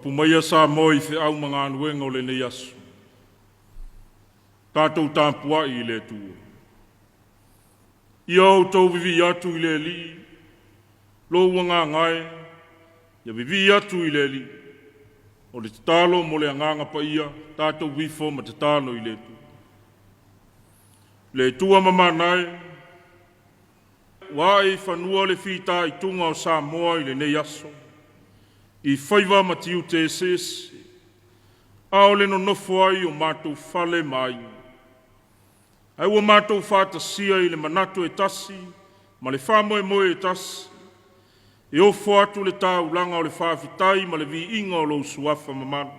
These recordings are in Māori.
Tapuaiga Samoa I fe au mga anuenga o le nei asu. Tātou Tapuaiga I le tua. Ia o tau vivi atu I le li, lo wanga ngai, ia vivi atu I le li, o le tatalo mo le anganga pa ia, tātou vifo ma tatalo I le tua. Le tua mamanai, wai whanua le whita I tunga o Samoa I le nei aso, I whaiva matiu te sese, ao le no nofo ai o mātou whale mai. Ai ua mātou whātasia I le manatu e tasi, ma le whamoe moe e tasi, e ofo atu le tāulanga o le whawhitai ma le vi inga o lo suafa mamanu.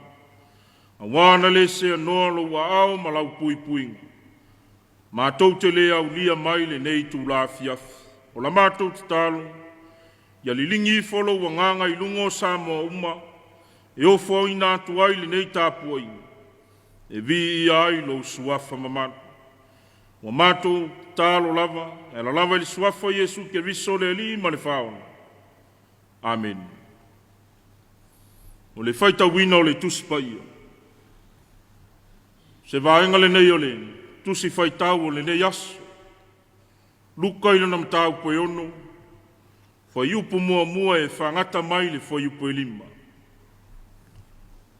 A wana le se anoa lo wa ao ma lau pui puinga. Mātou te le au lia mai le nei tū la Afiafi. O la mātou te talo, ia lilingi I folo wa nganga I lungo Samoa uma, e ofo au ina atu ai le nei Tapuaiga. E vi I ai lo suafa mamanu. Wa mātou talo lava, e la lava I le suafa Yesu ke riso le li ma le whaona. Amen. O le whaita wina o le tusipa ia. Se vaenga le nei o le tusi whaitau o le nei aso. Luka ina nam tau poe ono. Whaiupu mua mua e whangata mai le whaiupu e lima.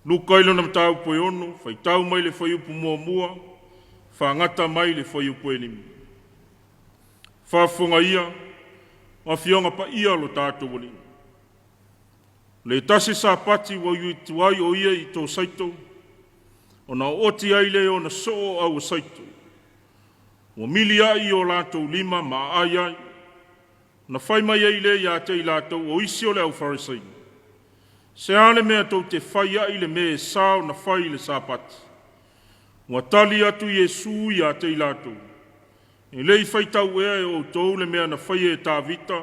Luka ina nam tau poe ono. Whaitau mai le whaiupu mua mua. Whangata mai le whaiupu e lima. Whafonga ia. Mawhionga pa ia lo tātou wali. Le tasi sa pati wa yu tuai o ia I tō saito. O na oti ai le o na soo au saito. O mili ai o lātou lima ma ai ai. Na whai mai ai le ia te I lātou o isi o le au wharisai. Se ale mea tau te whai ai le me e sao na whai le sa pati. Wa tali atu Yesu ia te I lātou. E lei whai tau ea e o tau le mea na whai e tā vita.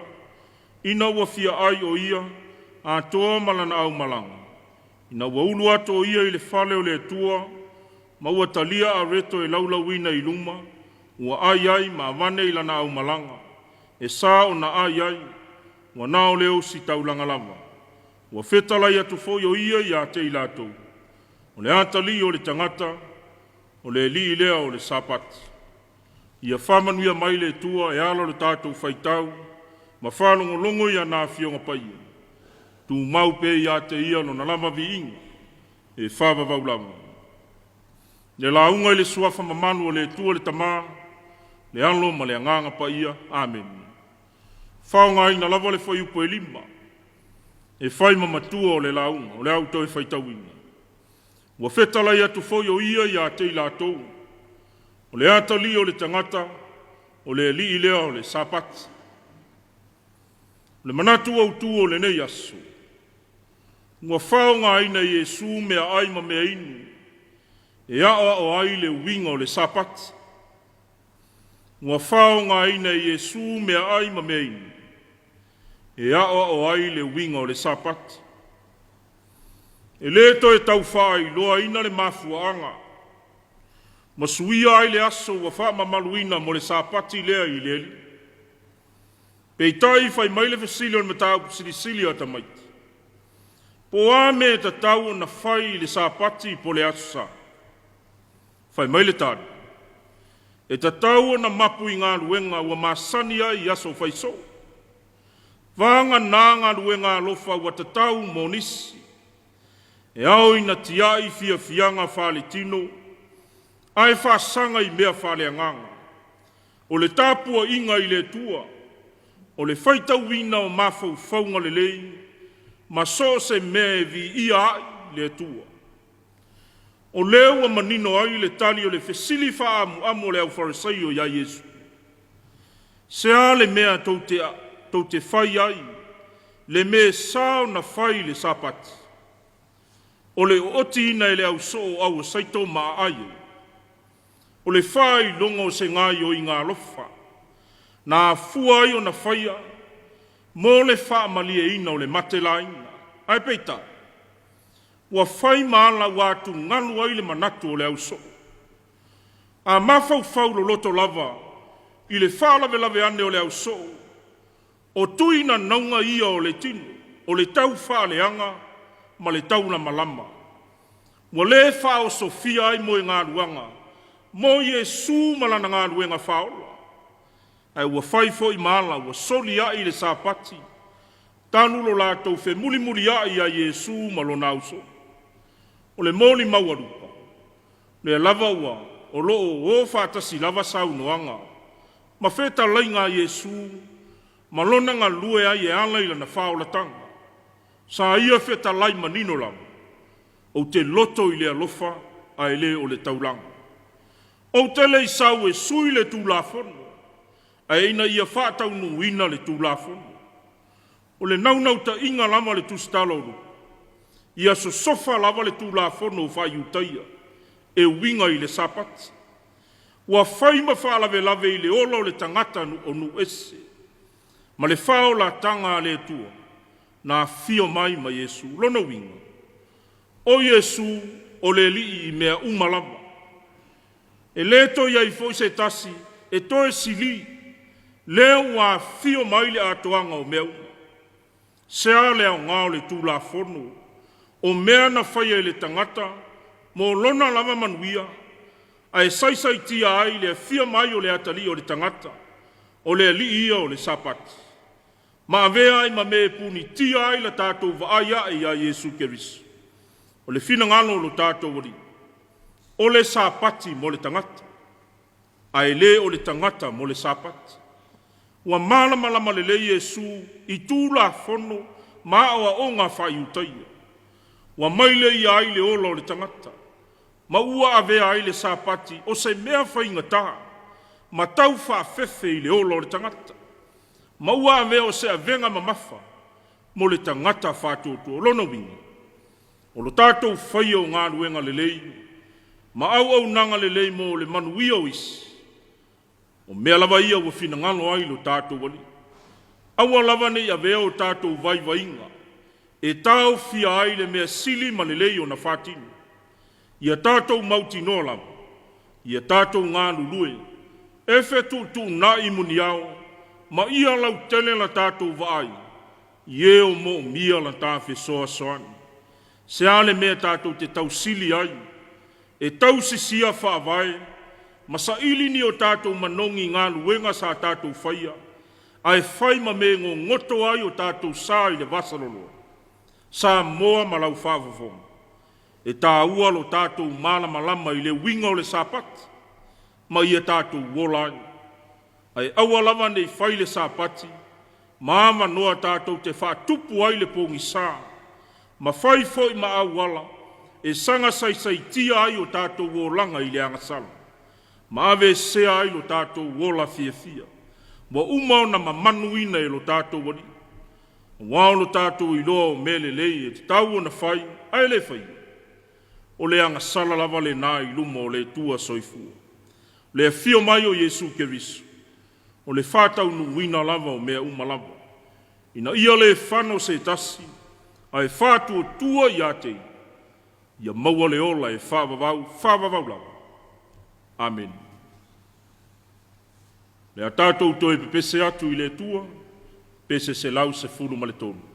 Ina ua fia ai o ia. A toa malana au malanga. Ina ua ulu ato o ia I le whale o le tua, ma ua talia a reto e laulawina I luma, ua ai ai ma wane I lana au malanga. E sā o na ai ai, ua nao leo si taulanga lava. Ua whetalai atu foi o ia I a te I lātou. O le atali o le tangata, o le li lea o le sapati. Ia whamanuia mai le tua e alo le tātou whaitau, ma whalongo longo I a nā fionga paia. Tu mau pe ia te ia no na lama vi inga, e whawa vau lama. Le launga I le suafa mamanu o le tua le tamā, le alo ma le anganga pa ia, amen. Whaonga I na lava le whaiupo e lima, e whai mamatua o le launga, o le auto e whaitawina. Ua whetala ia tu whoi o ia te I lātou, o le atali o le tangata, o le li lea o le sapati. Le manatu au tu o le nei aso. Ua whaonga aina Yesu mea ai ma mea inu. E awa o ai le winga o le sapati. Ua whaonga aina Yesu mea ai ma mea inu. E awa o ai le winga o le sapati. E leto e tau whai loa ina le mafuanga. Masuia ai le aso ua wha mamaluina mo le sapati lea I leli. Pei tai whai maile whesili o le matau silisili o tamaiti. Po ame ta tau na whai le sapati po le asa. Whai maile tāri. E ta tau na mapu I ngā luenga ua masani ai aso whai so. Vanga nā ngā luenga lofa ua ta tau monisi. E au ina tiai fia fianga whale tino. Ai whasanga I mea whale anganga. O le tāpua inga I le tua. O le whaitau wina o mafau whaunga le lei. Ma so se me vi ia ai le tua. O leo manino ai le tali o le fesili wha amu le au farisai o ia Yesu. Se a le mea tau te whai ai, le me sao na whai le sapati. O le oti ina le au so au saito ma ai. O le whai longo se ngai o I ngā lofa. Na fuai o na whaia, mo le wha malie ina o le mate laina. Ai peita, ua whai maala watu ngalu ai le manatu o le au so. A mawhau whau lo loto lava, I le whalawe lawe ane o le au so. O tuina naunga ia o le tino, o le tau whaleanga, ma le tauna malama. Mo le whao Sofia ai mo ngā ruanga, mo Yesu malana ngā ruenga whaola. Ai ua whaifo I maala, ua soli ai le sāpati, tanulo lātou whe muli muli ai a Yesu malona uso. O le moli mauarupa, le lava ua, o loo o whātasi lava saunoanga, ma wheta lainga Yesu, malona ngā lue ai e alaila na whaola tanga. Sa ia wheta lai manino lam, o te loto I le alofa, a ele o le taulanga. O te le sau e sui le tūlafono, a eina ia whātau nuina le tūlafono. O le naunau ta inga lama le tūstaloru, ia so sofa lava le tūlafono whai utaia, e winga I le sapati. Ua whaima whaalave lave I le ola o le tangata o nu ese, ma le whao la tanga le tua, na fio mai ma Yesu, lona winga. O Yesu, o le li I mea umalama. E leto ia I foi se tasi, e toe sili, leo wa fio mai le atoanga o mea uma. Sea leo ngao le tūla fono, o mea na whaia le tangata, mo lona lama manuia, a e saisai tia ai le fio mai o le atali o le tangata, o le li ia o le sapati. Ma avea ai ma me puni tia ai la tātou vaaya e a Yesu Keriso. O le fina ngalo lo tātou wari. O le sapati mo le tangata. A e le o le tangata mo le sapati. Ua malama le Yesu I tūla fono ma awa o ngā whai utaia. Ua maile I ai le ola o le tangata. Ma ua avea ai le sapati o se mea whainga taha. Ma tau whaafefe I le ola o le tangata. Ma ua avea o se avenga mamafa mo le tangata whātoto o lona winga. O lo tātou whaia o ngā ruenga le lei. Ma au nanga le lei mo le manuia o isi. O mea lava ia ua fina ngalo ai lo tātou wali. Aua lava nei avea o tātou vai vainga. E tāu fia ai le mea sili ma le lei o na whātinu. Ia tātou mauti no lava. Ia tātou ngā lulue. E whetu tu nā imuni au. Ma ia lau tele la tātou vaai. Ie o mo mia la tāwhi soa soani. Se ale mea tātou te tau sili ai. E tau sisia whaavai. Ma sa ili ni o tātou manongi ngā luenga sa tātou whaia. Ai whai ma me ngō ngoto ai o tātou sā I le vasalolo. Sa moa ma lau whaavavong. E tā ua lo tātou malama lama I le winga o le sapati. Ma ia tātou wolai. Ai aua lava nei whai le sapati. Māma noa tātou te whātupu ai le pongi sā. Ma whai foi ma awala. E sanga sai tia ai o tātou wolanga I le angasala. Ma ave sea ai lo tātou wola fia. Wa umau na mamanuina I lo tātou wani. Wao lo tātou I loa o mele lei e te tau o na whai, ai le whai. O le angasala lava le nā I luma o le tua soifua. Le fio mai o Yesu Keriso. O le whātau nuina lava o mea uma lava. Ina ia le whano se tasi, ai whātua tua I atei. Ia maua le ola e whāvavau lava. Amen. Le a tātou toi pepese atu I le tua, pese se lau se fulu ma le tonu.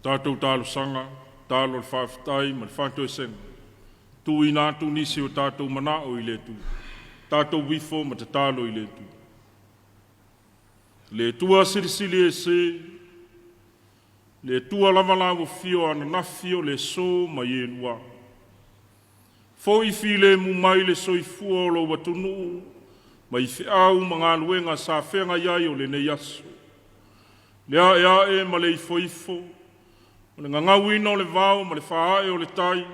tātou tālo sanga, tālo le whawhitai, ma le whanto e senga. Tu i nātu nisi o tātou mana o i le tu. Tātou wifo ma te tālo i le tu. Le tua sirisili e se, le tua lavalawo fio ana nafio le so ma ye lua. Fo i file mu mai le so i fua o lo watunu, ma i whiau ma ngā luenga sa whenga iai o le ne yaso. Lea e ma le ifo, o le ngangawina o le vau ma le whaae o le tai,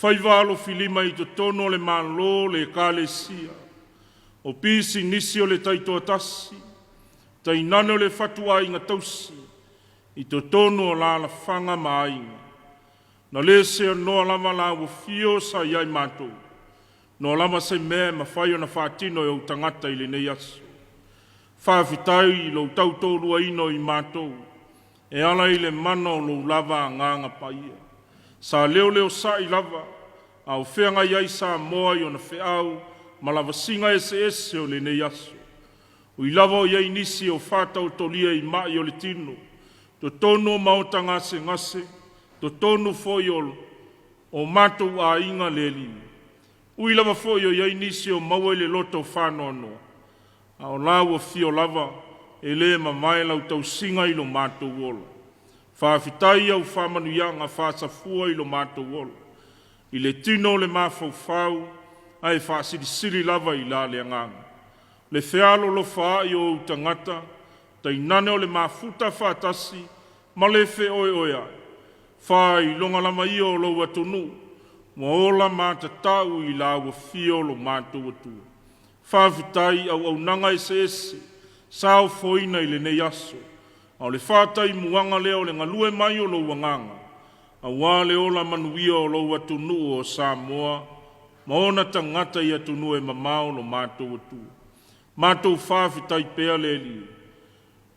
whaivalo filima i to tono le manlo le kālesia, o pisi nisi o le taitoa tasi, tai nane o le fatua i ngā tausi, i to tono o la whanga maainga. Na le se noa lama la wo fio sa iai mātou, no lama se mea ma whai o na whātino e o tangata i le nei aso. Whawhitai i lo tautolua ino i mātou, e ala i le mana o lo lava nganga paia. Sa leo sa i lava, au whenga iai sa moa i o na whiau, ma lava singa ese o le nei aso. Ui lava o iai nisi o whātau tolia i mai o le tino, to tono maota ngase, to tonu foi o mātou a inga leli. Ui lava foi o iai nisi o maua le loto whānoa noa. A o lawa fio lava e le ma mai lau tau singa i lo mātou wola. Whawhitai au whamanu ianga whāsafua i lo mātou wola. I le tino le mawhau ai whāsiri lava i la le anganga. Le whialo lo wha i o tangata, tai nane o le mafuta whātasi, ma le whe oi ai. Whai longa lama i o lo watunu, ma ola māta tau i la wa fio lo mātou atua. Whawhitai au nanga ese, sao foina i le nei aso, au le whātai muanga leo le ngalue mai o lo wanganga, au wale ola manuia o lo watunu o Samoa, ma ona tangata i atunu e mamao lo mātou atua. Mātou whawhitai pēa le li,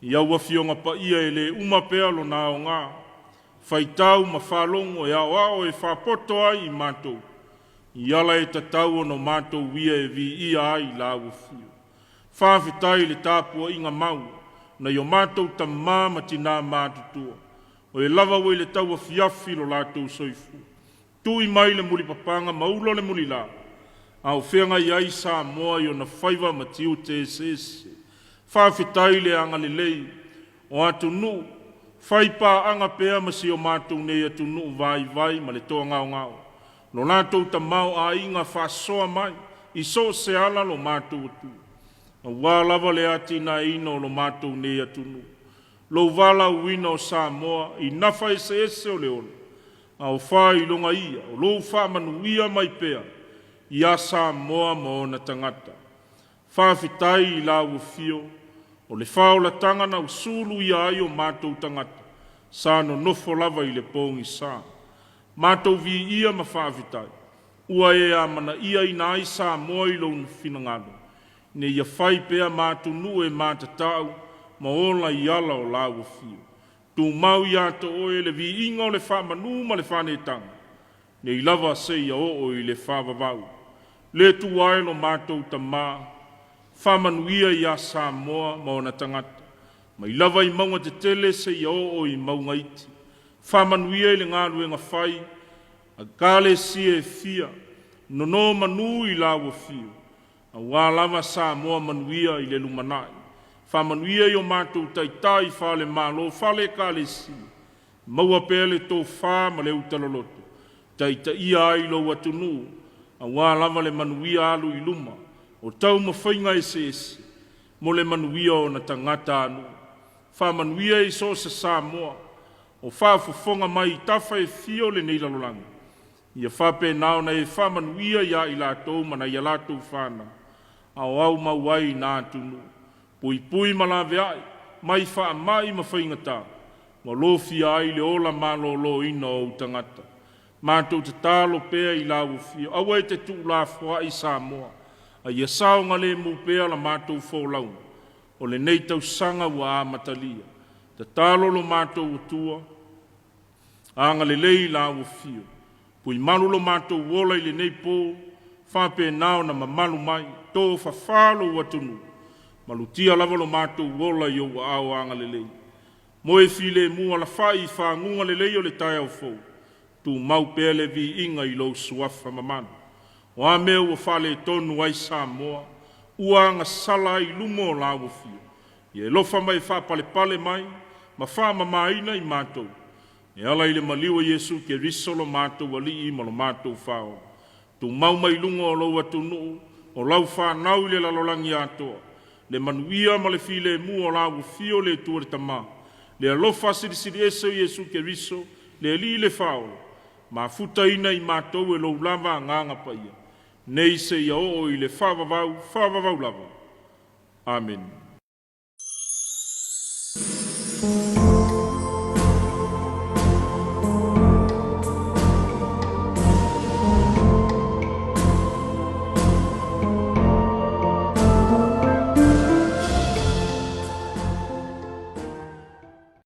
i au wafionga pa ia e le uma pēa lo nā o ngā, whaitau ma whalongo e ao e whapoto ai i mātou. I ala e tatau no mātou wia e vi ia ai la ufio. Whawhitai le tāpua inga mau, na i o mātou ta māma tina mātutua. O e lava wei le tau Afiafi lo lātou soifu. Tui mai le muli papanga, maulo le muli la. Au whenga i ai Samoa i o na whaiva matiu te esese. Whawhitai le anga le lei, o atu nuu, whaipa anga pēa masi o mātou nei atu nuu vai ma le toa ngao. No lātou ta mau a inga whasoa mai, i so se ala lo mātou atu. A wālava le ati na ino lo mātou nei atu nuu. Lo wala uina o Samoa, i nafa ese o le ole. A o whai longa ia, o lo whamanu ia mai pēa, i a Samoa mo na tangata. Whawhitai i la ufio, o le whaola tangana usulu i ai o mātou tangata, sa no nofo lava i le pōngi sā. Mātou vi ia ma whawhitai, ua e a mana ia i nai Samoa i lo whinangano, ne ia whai pēa mātou nu e mātatau, ma ola i ala o la ufio. Tu mau i ato oe le vi inga o le whamanu ma le whanetanga, ne i lava se ia o i le whavavau. Le tu waelo mātou ta mā, whamanuia i a Samoa ma ona tangata. Ma i lava i maunga te tele se i o i maunga iti. Whamanuia i le ngālu e ngā whai, a kāle si e fia, no manu i la wafio. A wā lava Samoa manuia i le lumanai. Whamanuia i o mātou taitai whale mālo, whale kāle si. Maua pēle tō whā ma le utaloloto. Taita ia ai lo watunu, a wā lava le manuia alu i luma. O tau mawhainga ese, mo le manuia o na tangata anu. Whamanuia i so se Samoa, o whaafofonga mai i tawha e fio le nei lalolanga. Ia whape nao na e whamanuia ia i lātou mana ia lātou whāna. Au mauai nā tunu. Pui malawe ai, mai wha mai mawhainga tā. Ma lofi ai le ola malo lo ina o tangata. Mātou te tālo pēa i lau fio. Awa e te tū la wha i Samoa. A ia saonga le mu pēa la mātou fōlau. O le nei tau sanga wa a matalia. Te tālo lo mātou utua. Anga le lei lau fio. Pui malu lo mātou wola i le nei pō. Whape nao na mamalu mai. Tō whawhalo watunu. Malutia lava lo mātou wola i o au anga le lei. mo e file mua la fai whangunga le leo le tai au fau, tu mau pele vi inga I lo suafa mamanu. O a mea ua whale tonu ai Samoa, ua anga sala I lumo la ufio. Ie lofa mai wha pale pale mai, ma wha mamaina I mātou. E ala ile maliwa Yesu ke risolo mātou wali I malo mātou whao. Tu mau mai lunga o lau atu nuu, o lau wha nau le lalolangi atoa. Le manuia ma le file mu o lau fio le tuare tama. Le alofa siri eso Yesu ke riso, le li le whao. Ma futa ina I mātou e lau lava nganga paia. Nei se ia o I le whavavau lava. Amen.